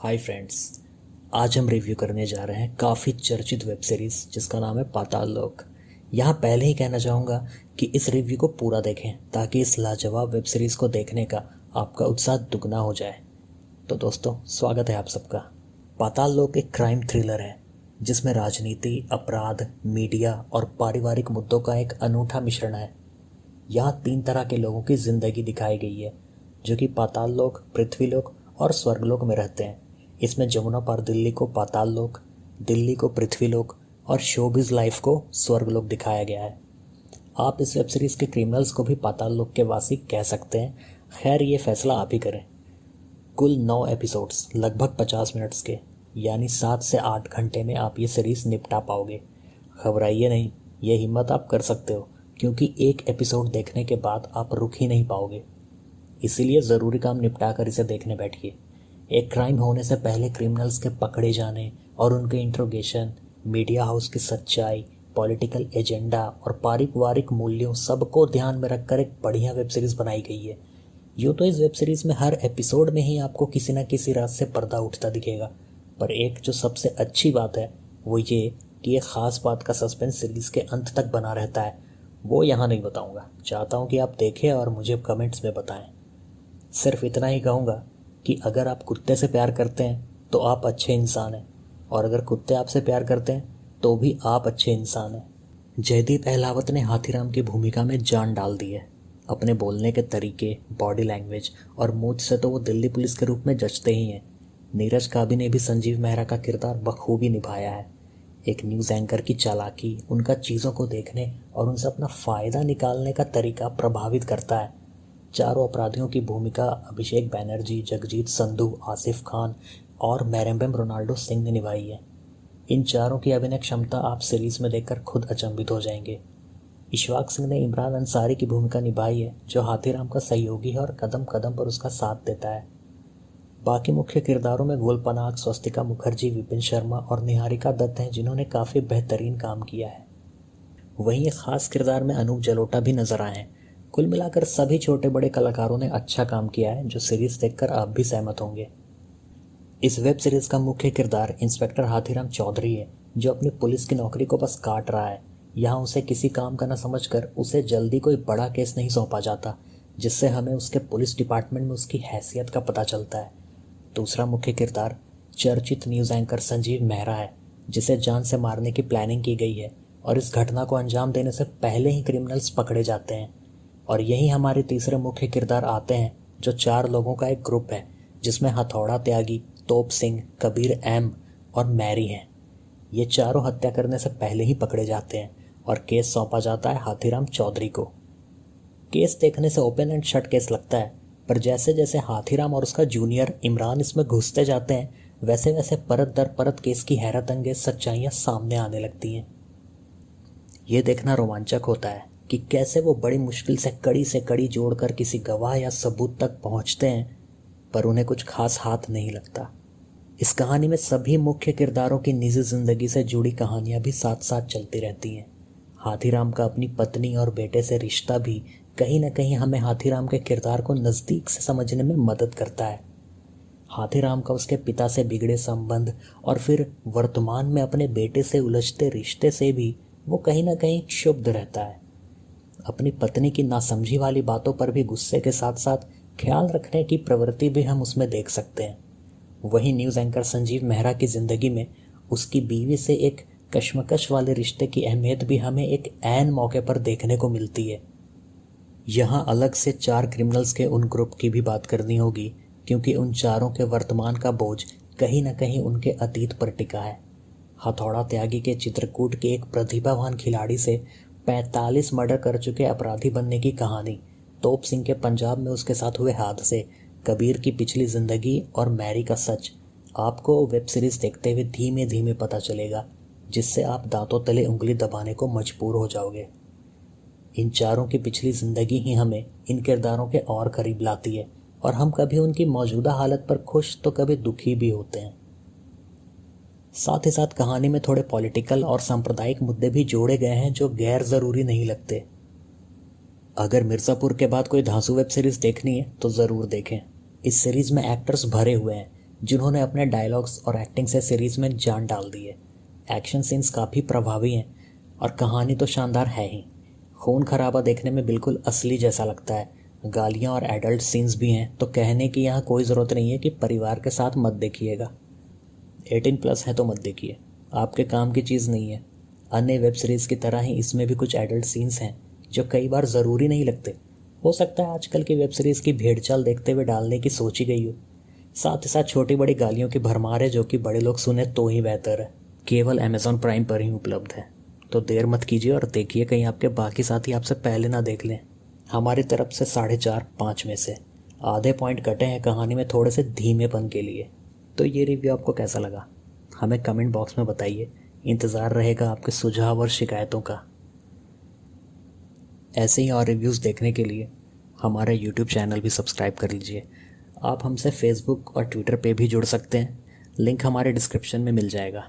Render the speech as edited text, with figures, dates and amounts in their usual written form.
Hi friends. आज हम review करने जा रहे हैं काफ़ी चर्चित वेब सीरीज़ जिसका नाम है पाताल लोक। यहाँ पहले ही कहना चाहूँगा कि इस रिव्यू को पूरा देखें ताकि इस लाजवाब वेब सीरीज़ को देखने का आपका उत्साह दुगना हो जाए। तो दोस्तों, स्वागत है आप सबका। पाताल लोक एक क्राइम थ्रिलर है जिसमें राजनीति, अपराध, मीडिया और पारिवारिक मुद्दों का एक अनूठा मिश्रण है। यहाँ 3 तरह के लोगों की जिंदगी दिखाई गई है जो कि पाताल लोक, पृथ्वीलोक और स्वर्गलोक में रहते हैं। इसमें जमुना पार दिल्ली को पाताल लोक, दिल्ली को पृथ्वीलोक और शोबिज लाइफ को स्वर्गलोक दिखाया गया है। आप इस वेब सीरीज़ के क्रिमिनल्स को भी पाताल लोक के वासी कह सकते हैं। खैर, ये फैसला आप ही करें। कुल 9 एपिसोड्स लगभग 50 मिनट्स के, यानी 7 से 8 घंटे में आप ये सीरीज़ निपटा पाओगे। घबराइए नहीं, ये हिम्मत आप कर सकते हो क्योंकि एक एपिसोड देखने के बाद आप रुक ही नहीं पाओगे। इसीलिए ज़रूरी काम निपटा कर इसे देखने बैठिए। एक क्राइम होने से पहले क्रिमिनल्स के पकड़े जाने और उनके इंट्रोगेशन, मीडिया हाउस की सच्चाई, पॉलिटिकल एजेंडा और पारिवारिक मूल्यों सबको ध्यान में रखकर एक बढ़िया वेब सीरीज़ बनाई गई है। यूँ तो इस वेब सीरीज़ में हर एपिसोड में ही आपको किसी न किसी रात से पर्दा उठता दिखेगा, पर एक जो सबसे अच्छी बात है वो ये कि एक ख़ास बात का सस्पेंस सीरीज़ के अंत तक बना रहता है। वो यहाँ नहीं बताऊँगा, चाहता हूँ कि आप देखें और मुझे कमेंट्स में बताएं। सिर्फ इतना ही कहूँगा कि अगर आप कुत्ते से प्यार करते हैं तो आप अच्छे इंसान हैं, और अगर कुत्ते आपसे प्यार करते हैं तो भी आप अच्छे इंसान हैं। जयदीप अहलावत ने हाथीराम की भूमिका में जान डाल दी है। अपने बोलने के तरीके, बॉडी लैंग्वेज और मूड से तो वो दिल्ली पुलिस के रूप में जचते ही हैं। नीरज काबी ने भी संजीव मेहरा का किरदार बखूबी निभाया है। एक न्यूज़ एंकर की चालाकी, उनका चीज़ों को देखने और उनसे अपना फ़ायदा निकालने का तरीका प्रभावित करता है। चारों अपराधियों की भूमिका अभिषेक बैनर्जी, जगजीत संधू, आसिफ खान और मैरम्बेम रोनाल्डो सिंह ने निभाई है। इन चारों की अभिनय क्षमता आप सीरीज़ में देखकर खुद अचंभित हो जाएंगे। इशफाक सिंह ने इमरान अंसारी की भूमिका निभाई है जो हाथीराम का सहयोगी है और कदम कदम पर उसका साथ देता है। बाकी मुख्य किरदारों में गुलपनाग, स्वस्तिका मुखर्जी, विपिन शर्मा और निहारिका दत्त हैं जिन्होंने काफ़ी बेहतरीन काम किया है। वहीं एक ख़ास किरदार में अनूप जलोटा भी नजर आए हैं। कुल मिलाकर सभी छोटे बड़े कलाकारों ने अच्छा काम किया है जो सीरीज़ देखकर आप भी सहमत होंगे। इस वेब सीरीज़ का मुख्य किरदार इंस्पेक्टर हाथीराम चौधरी है जो अपनी पुलिस की नौकरी को बस काट रहा है। यहाँ उसे किसी काम का न समझकर उसे जल्दी कोई बड़ा केस नहीं सौंपा जाता, जिससे हमें उसके पुलिस डिपार्टमेंट में उसकी हैसियत का पता चलता है। दूसरा मुख्य किरदार चर्चित न्यूज़ एंकर संजीव मेहरा है जिसे जान से मारने की प्लानिंग की गई है और इस घटना को अंजाम देने से पहले ही क्रिमिनल्स पकड़े जाते हैं। और यही हमारे तीसरे मुख्य किरदार आते हैं जो 4 लोगों का एक ग्रुप है जिसमें हथौड़ा त्यागी, तोप सिंह, कबीर एम और मैरी हैं। ये चारों हत्या करने से पहले ही पकड़े जाते हैं और केस सौंपा जाता है हाथीराम चौधरी को। केस देखने से ओपन एंड शट केस लगता है, पर जैसे जैसे हाथीराम और उसका जूनियर इमरान इसमें घुसते जाते हैं वैसे वैसे परत दर परत केस की हैरत अंगेज सच्चाइयाँ सामने आने लगती हैं। ये देखना रोमांचक होता है कि कैसे वो बड़ी मुश्किल से कड़ी जोड़कर किसी गवाह या सबूत तक पहुंचते हैं, पर उन्हें कुछ खास हाथ नहीं लगता। इस कहानी में सभी मुख्य किरदारों की निजी जिंदगी से जुड़ी कहानियां भी साथ साथ चलती रहती हैं। हाथीराम का अपनी पत्नी और बेटे से रिश्ता भी कहीं न कहीं हमें हाथीराम के किरदार को नज़दीक से समझने में मदद करता है। हाथीराम का उसके पिता से बिगड़े संबंध और फिर वर्तमान में अपने बेटे से उलझते रिश्ते से भी वो कहीं ना कहीं क्षुब्ध रहता है। अपनी पत्नी की नासमझी वाली बातों पर भी गुस्से के साथ साथ ख्याल रखने की प्रवृत्ति भी हम उसमें देख सकते हैं। वहीं न्यूज़ एंकर संजीव मेहरा की ज़िंदगी में उसकी बीवी से एक कश्मकश वाले रिश्ते की अहमियत भी हमें एक ऐन मौके पर देखने को मिलती है। यहाँ अलग से 4 क्रिमिनल्स के उन ग्रुप की भी बात करनी होगी क्योंकि उन चारों के वर्तमान का बोझ कहीं न कहीं उनके अतीत पर टिका है। हथौड़ा त्यागी के चित्रकूट के एक प्रतिभावान खिलाड़ी से 45 मर्डर कर चुके अपराधी बनने की कहानी, तोप सिंह के पंजाब में उसके साथ हुए हादसे, कबीर की पिछली जिंदगी और मैरी का सच आपको वेब सीरीज़ देखते हुए धीमे धीमे पता चलेगा, जिससे आप दांतों तले उंगली दबाने को मजबूर हो जाओगे। इन चारों की पिछली जिंदगी ही हमें इन किरदारों के और करीब लाती है और हम कभी उनकी मौजूदा हालत पर खुश तो कभी दुखी भी होते हैं। साथ ही साथ कहानी में थोड़े पॉलिटिकल और सांप्रदायिक मुद्दे भी जोड़े गए हैं जो गैर ज़रूरी नहीं लगते। अगर मिर्ज़ापुर के बाद कोई धांसू वेब सीरीज़ देखनी है तो ज़रूर देखें। इस सीरीज़ में एक्टर्स भरे हुए हैं जिन्होंने अपने डायलॉग्स और एक्टिंग से सीरीज़ में जान डाल दी है। एक्शन सीन्स काफ़ी प्रभावी हैं और कहानी तो शानदार है ही। खून खराबा देखने में बिल्कुल असली जैसा लगता है। गालियाँ और एडल्ट सीन्स भी हैं, तो कहने की यहाँ कोई ज़रूरत नहीं है कि परिवार के साथ मत देखिएगा। 18+ है तो मत देखिए, आपके काम की चीज़ नहीं है। अन्य वेब सीरीज़ की तरह ही इसमें भी कुछ एडल्ट सीन्स हैं जो कई बार ज़रूरी नहीं लगते। हो सकता है आजकल की वेब सीरीज़ की भेड़चाल देखते हुए डालने की सोची गई हो। साथ ही साथ छोटी बड़ी गालियों की भरमार है जो कि बड़े लोग सुने तो ही बेहतर है। केवल अमेज़ॉन प्राइम पर ही उपलब्ध है, तो देर मत कीजिए और देखिए, कहीं आपके बाकी साथी आपसे पहले ना देख लें। हमारी तरफ से 4.5/5 में से आधे पॉइंट कटे हैं कहानी में थोड़े से धीमेपन के लिए। तो ये रिव्यू आपको कैसा लगा हमें कमेंट बॉक्स में बताइए। इंतज़ार रहेगा आपके सुझाव और शिकायतों का। ऐसे ही और रिव्यूज़ देखने के लिए हमारा यूट्यूब चैनल भी सब्सक्राइब कर लीजिए। आप हमसे फेसबुक और ट्विटर पे भी जुड़ सकते हैं, लिंक हमारे डिस्क्रिप्शन में मिल जाएगा।